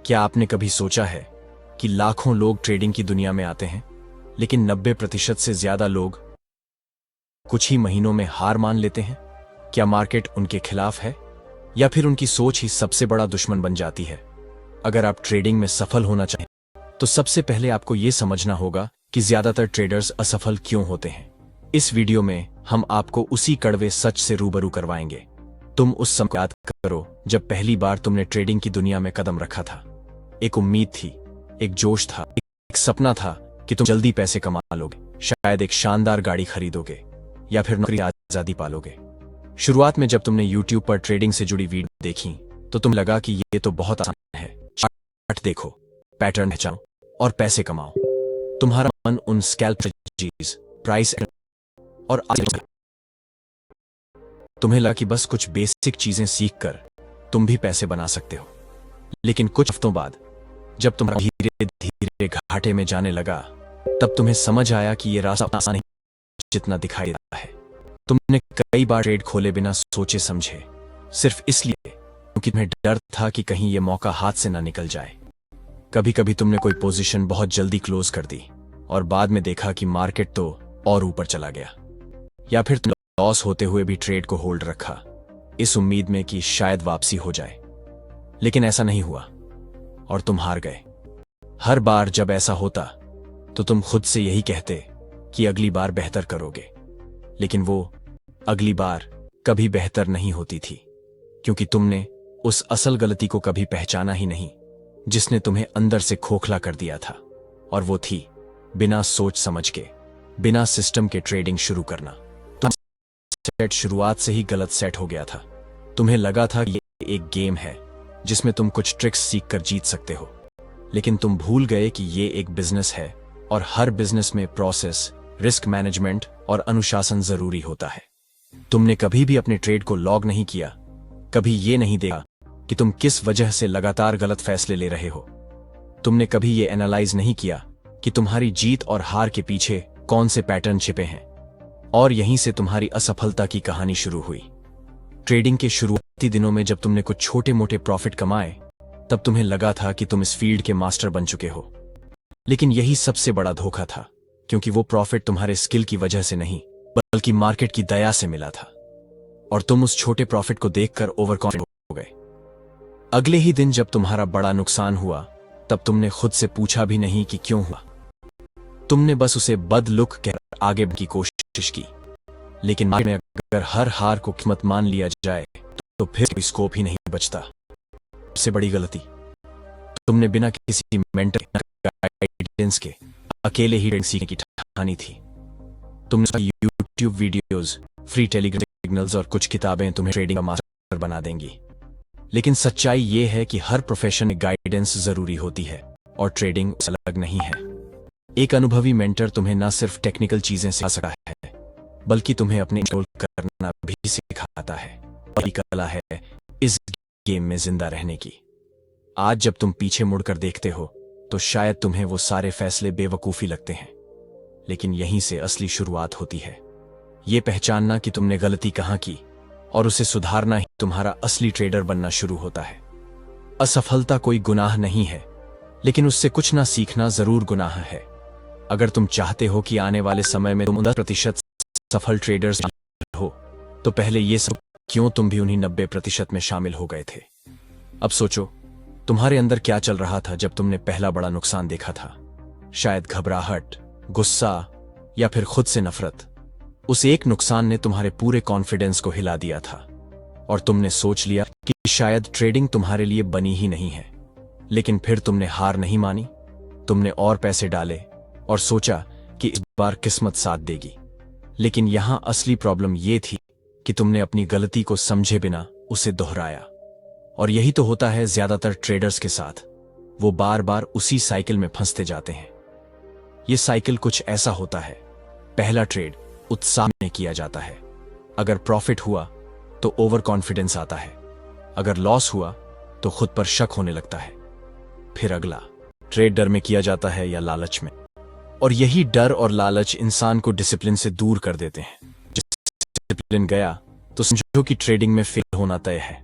क्या आपने कभी सोचा है कि लाखों लोग ट्रेडिंग की दुनिया में आते हैं, लेकिन 90% से ज्यादा लोग कुछ ही महीनों में हार मान लेते हैं? क्या मार्केट उनके खिलाफ है या फिर उनकी सोच ही सबसे बड़ा दुश्मन बन जाती है? अगर आप ट्रेडिंग में सफल होना चाहें तो सबसे पहले आपको यह समझना होगा कि ज्यादातर ट्रेडर्स असफल क्यों होते हैं। इस वीडियो में हम आपको उसी कड़वे सच से रूबरू करवाएंगे। तुम उस समय याद करो जब पहली बार तुमने ट्रेडिंग की दुनिया में कदम रखा था। एक उम्मीद थी, एक जोश था, एक सपना था कि तुम जल्दी पैसे कमा लोगे, शायद एक शानदार गाड़ी खरीदोगे या फिर नौकरी आजादी पालोगे। शुरुआत में जब तुमने YouTube पर ट्रेडिंग से जुड़ी वीडियो देखी तो तुम्हें लगा कि ये तो बहुत आसान है। चार्ट देखो, पैटर्न पहचानो और पैसे कमाओ। तुम्हारा मन उन स्कैल्प स्ट्रेटजीज, प्राइस और तुम्हें लगा कि बस कुछ बेसिक चीजें सीखकर तुम भी पैसे बना सकते हो। लेकिन कुछ हफ्तों बाद जब तुम धीरे धीरे घाटे में जाने लगा, तब तुम्हें समझ आया कि यह रास्ता आसान नहीं जितना दिखाई देता है। तुमने कई बार ट्रेड खोले बिना सोचे समझे, सिर्फ इसलिए क्योंकि तुम्हें डर था कि कहीं यह मौका हाथ से ना निकल जाए। कभी कभी तुमने कोई पोजीशन बहुत जल्दी क्लोज कर दी और बाद में देखा कि मार्केट तो और ऊपर चला गया। या फिर तुम लॉस होते हुए भी ट्रेड को होल्ड रखा, इस उम्मीद में कि शायद वापसी हो जाए। लेकिन ऐसा नहीं हुआ और तुम हार गए। हर बार जब ऐसा होता तो तुम खुद से यही कहते कि अगली बार बेहतर करोगे, लेकिन वो अगली बार कभी बेहतर नहीं होती थी, क्योंकि तुमने उस असल गलती को कभी पहचाना ही नहीं जिसने तुम्हें अंदर से खोखला कर दिया था। और वो थी बिना सोच समझ के, बिना सिस्टम के ट्रेडिंग शुरू करना। तुम्हारा सेट शुरुआत से ही गलत सेट हो गया था। तुम्हें लगा था कि ये एक गेम है जिसमें तुम कुछ ट्रिक्स सीखकर जीत सकते हो, लेकिन तुम भूल गए कि ये एक बिजनेस है और हर बिजनेस में प्रोसेस, रिस्क मैनेजमेंट और अनुशासन जरूरी होता है। तुमने कभी भी अपने ट्रेड को लॉग नहीं किया, कभी ये नहीं देखा कि तुम किस वजह से लगातार गलत फैसले ले रहे हो। तुमने कभी ये एनालाइज नहीं किया कि तुम्हारी जीत और हार के पीछे कौन से पैटर्न छिपे हैं, और यहीं से तुम्हारी असफलता की कहानी शुरू हुई। ट्रेडिंग के शुरुआती दिनों में जब तुमने कुछ छोटे मोटे प्रॉफिट कमाए, तब तुम्हें लगा था कि तुम इस फील्ड के मास्टर बन चुके हो। लेकिन यही सबसे बड़ा धोखा था, क्योंकि वो प्रॉफिट तुम्हारे स्किल की वजह से नहीं बल्कि मार्केट की दया से मिला था, और तुम उस छोटे प्रॉफिट को देखकर ओवर कॉन्फिडेंट हो गए। अगले ही दिन जब तुम्हारा बड़ा नुकसान हुआ, तब तुमने खुद से पूछा भी नहीं कि क्यों हुआ। तुमने बस उसे बद लुक कहकर आगे बढ़ने की कोशिश की। लेकिन मार्केट में अगर हर हार को कीमत मान लिया जाए तो फिर कोई स्कोप ही नहीं बचता। सबसे बड़ी गलती तुमने बिना किसी मेंटर गाइडेंस के अकेले ही ट्रेडिंग सीखने की ठानी थी। तुमने YouTube videos, free Telegram signals और कुछ किताबें तुम्हें ट्रेडिंग का मास्टर बना देंगी। लेकिन सच्चाई यह है कि हर प्रोफेशन में गाइडेंस जरूरी होती है और ट्रेडिंग अलग नहीं है। एक अनुभवी मेंटर तुम्हें न सिर्फ टेक्निकल चीजें सिखा सकता है, बल्कि तुम्हें अपने कंट्रोल करना भी सिखाता है। और कला है इस गेम में जिंदा रहने की। आज जब तुम पीछे मुड़कर देखते हो तो शायद तुम्हें वो सारे फैसले बेवकूफी लगते हैं, लेकिन यहीं से असली शुरुआत होती है। ये पहचानना कि तुमने गलती कहां की और उसे सुधारना ही तुम्हारा असली ट्रेडर बनना शुरू होता है। असफलता कोई गुनाह नहीं है, लेकिन उससे कुछ ना सीखना जरूर गुनाह है। अगर तुम चाहते हो कि आने वाले समय में तुम 10% सफल ट्रेडर्स हो, तो पहले ये सब क्यों तुम भी उन्हीं 90% में शामिल हो गए थे। अब सोचो, तुम्हारे अंदर क्या चल रहा था जब तुमने पहला बड़ा नुकसान देखा था। शायद घबराहट, गुस्सा या फिर खुद से नफरत। उस एक नुकसान ने तुम्हारे पूरे कॉन्फिडेंस को हिला दिया था और तुमने सोच लिया कि शायद ट्रेडिंग तुम्हारे लिए बनी ही नहीं है। लेकिन फिर तुमने हार नहीं मानी। तुमने और पैसे डाले और सोचा कि इस बार किस्मत साथ देगी। लेकिन यहां असली प्रॉब्लम यह थी कि तुमने अपनी गलती को समझे बिना उसे दोहराया। और यही तो होता है ज्यादातर ट्रेडर्स के साथ। वो बार बार उसी साइकिल में फंसते जाते हैं। यह साइकिल कुछ ऐसा होता है। पहला ट्रेड उत्साह में किया जाता है। अगर प्रॉफिट हुआ तो ओवर कॉन्फिडेंस आता है। अगर लॉस हुआ तो खुद पर शक होने लगता है। फिर अगला ट्रेड डर में किया जाता है या लालच में। और यही डर और लालच इंसान को डिसिप्लिन से दूर कर देते हैं। डिसिप्लिन गया तो समझो कि ट्रेडिंग में फेल होना तय है।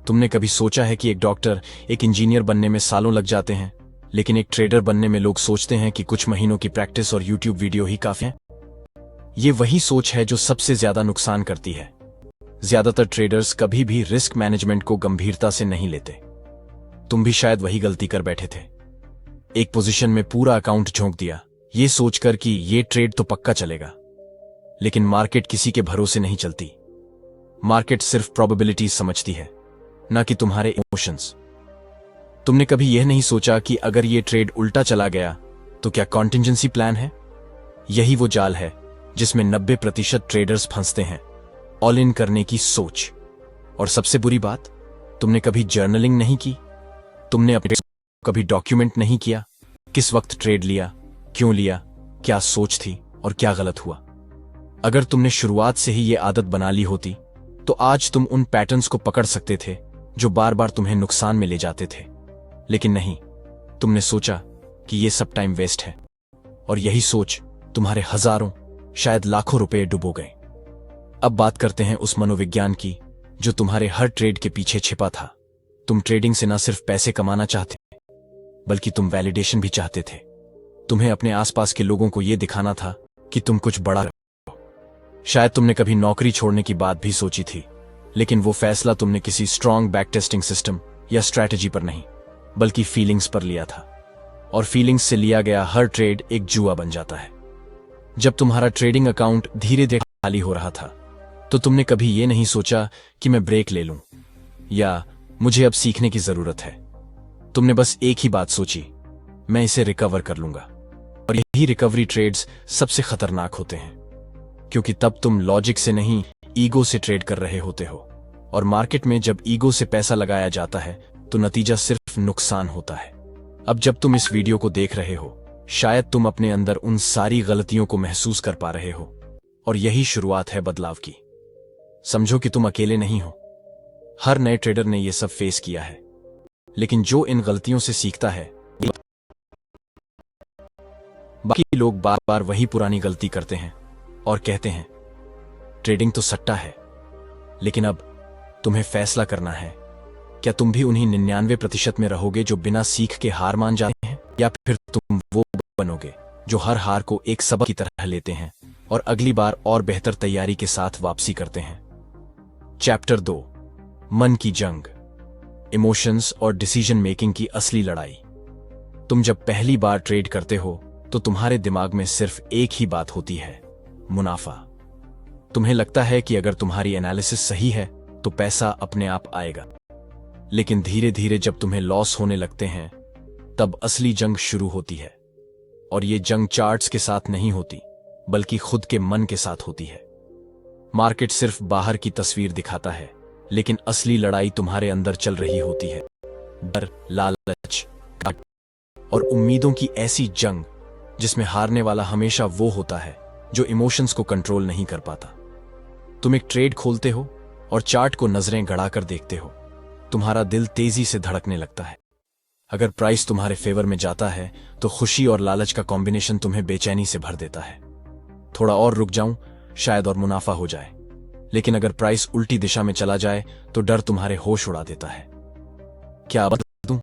तुमने कभी सोचा है कि एक डॉक्टर, एक इंजीनियर बनने में सालों लग जाते हैं, लेकिन एक ट्रेडर बनने में लोग सोचते हैं कि कुछ महीनों की प्रैक्टिस और यूट्यूब वीडियो ही काफी है? ये वही सोच है जो सबसे ज्यादा नुकसान करती है। ज्यादातर ट्रेडर्स कभी भी रिस्क मैनेजमेंट को गंभीरता से नहीं लेते। तुम भी शायद वही गलती कर बैठे थे। एक पोजीशन में पूरा अकाउंट झोंक दिया, ये सोचकर कि ये ट्रेड तो पक्का चलेगा। लेकिन मार्केट किसी के भरोसे नहीं चलती। मार्केट सिर्फ प्रोबेबिलिटीज समझती है, ना कि तुम्हारे इमोशंस। तुमने कभी यह नहीं सोचा कि अगर ये ट्रेड उल्टा चला गया तो क्या कॉन्टिंजेंसी प्लान है? यही वो जाल है जिसमें 90% ट्रेडर्स फंसते हैं, ऑल इन करने की सोच। और सबसे बुरी बात, तुमने कभी जर्नलिंग नहीं की। तुमने अपने कभी डॉक्यूमेंट नहीं किया। किस वक्त ट्रेड लिया, क्यों लिया, क्या सोच थी और क्या गलत हुआ। अगर तुमने शुरुआत से ही ये आदत बना ली होती तो आज तुम उन पैटर्न्स को पकड़ सकते थे जो बार बार तुम्हें नुकसान में ले जाते थे। लेकिन नहीं, तुमने सोचा कि ये सब टाइम वेस्ट है, और यही सोच तुम्हारे हजारों, शायद लाखों रुपए डुबो गए। अब बात करते हैं उस मनोविज्ञान की जो तुम्हारे हर ट्रेड के पीछे छिपा था। तुम ट्रेडिंग से न सिर्फ पैसे कमाना चाहते, बल्कि तुम वैलिडेशन भी चाहते थे। तुम्हें अपने आसपास के लोगों को यह दिखाना था कि तुम कुछ बड़ा। शायद तुमने कभी नौकरी छोड़ने की बात भी सोची थी, लेकिन वो फैसला तुमने किसी स्ट्रांग बैक टेस्टिंग सिस्टम या स्ट्रैटेजी पर नहीं, बल्कि फीलिंग्स पर लिया था। और फीलिंग्स से लिया गया हर ट्रेड एक जुआ बन जाता है। जब तुम्हारा ट्रेडिंग अकाउंट धीरे धीरे खाली हो रहा था, तो तुमने कभी यह नहीं सोचा कि मैं ब्रेक ले लूं या मुझे अब सीखने की जरूरत है। तुमने बस एक ही बात सोची, मैं इसे रिकवर कर लूंगा। और यही रिकवरी ट्रेड्स सबसे खतरनाक होते हैं, क्योंकि तब तुम लॉजिक से नहीं, ईगो से ट्रेड कर रहे होते हो। और मार्केट में जब ईगो से पैसा लगाया जाता है तो नतीजा सिर्फ नुकसान होता है। अब जब तुम इस वीडियो को देख रहे हो, शायद तुम अपने अंदर उन सारी गलतियों को महसूस कर पा रहे हो, और यही शुरुआत है बदलाव की। समझो कि तुम अकेले नहीं हो। हर नए ट्रेडर ने यह सब फेस किया है, लेकिन जो इन गलतियों से सीखता है, बाकी लोग बार बार वही पुरानी गलती करते हैं और कहते हैं ट्रेडिंग तो सट्टा है। लेकिन अब तुम्हें फैसला करना है, क्या तुम भी उन्हीं 99% में रहोगे जो बिना सीख के हार मान जाते हैं, या फिर तुम वो बनोगे जो हर हार को एक सबक की तरह लेते हैं और अगली बार और बेहतर तैयारी के साथ वापसी करते हैं। चैप्टर 2, मन की जंग, इमोशंस और डिसीजन मेकिंग की असली लड़ाई। तुम जब पहली बार ट्रेड करते हो तो तुम्हारे दिमाग में सिर्फ एक ही बात होती है, मुनाफा। तुम्हें लगता है कि अगर तुम्हारी एनालिसिस सही है तो पैसा अपने आप आएगा। लेकिन धीरे धीरे जब तुम्हें लॉस होने लगते हैं, तब असली जंग शुरू होती है। और ये जंग चार्ट्स के साथ नहीं होती, बल्कि खुद के मन के साथ होती है। मार्केट सिर्फ बाहर की तस्वीर दिखाता है, लेकिन असली लड़ाई तुम्हारे अंदर चल रही होती है। डर, लालच और उम्मीदों की ऐसी जंग जिसमें हारने वाला हमेशा वो होता है जो इमोशंस को कंट्रोल नहीं कर पाता। तुम एक ट्रेड खोलते हो और चार्ट को नजरें गड़ाकर देखते हो। तुम्हारा दिल तेजी से धड़कने लगता है। अगर प्राइस तुम्हारे फेवर में जाता है तो खुशी और लालच का कॉम्बिनेशन तुम्हें बेचैनी से भर देता है। थोड़ा और रुक जाऊं, शायद और मुनाफा हो जाए। लेकिन अगर प्राइस उल्टी दिशा में चला जाए तो डर तुम्हारे होश उड़ा देता है। क्या बदल दूं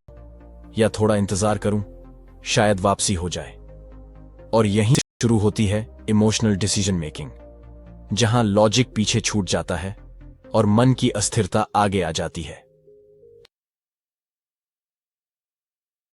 या थोड़ा इंतजार करूं, शायद वापसी हो जाए। और यहीं शुरू होती है इमोशनल डिसीजन मेकिंग, जहां लॉजिक पीछे छूट जाता है और मन की अस्थिरता आगे आ जाती है।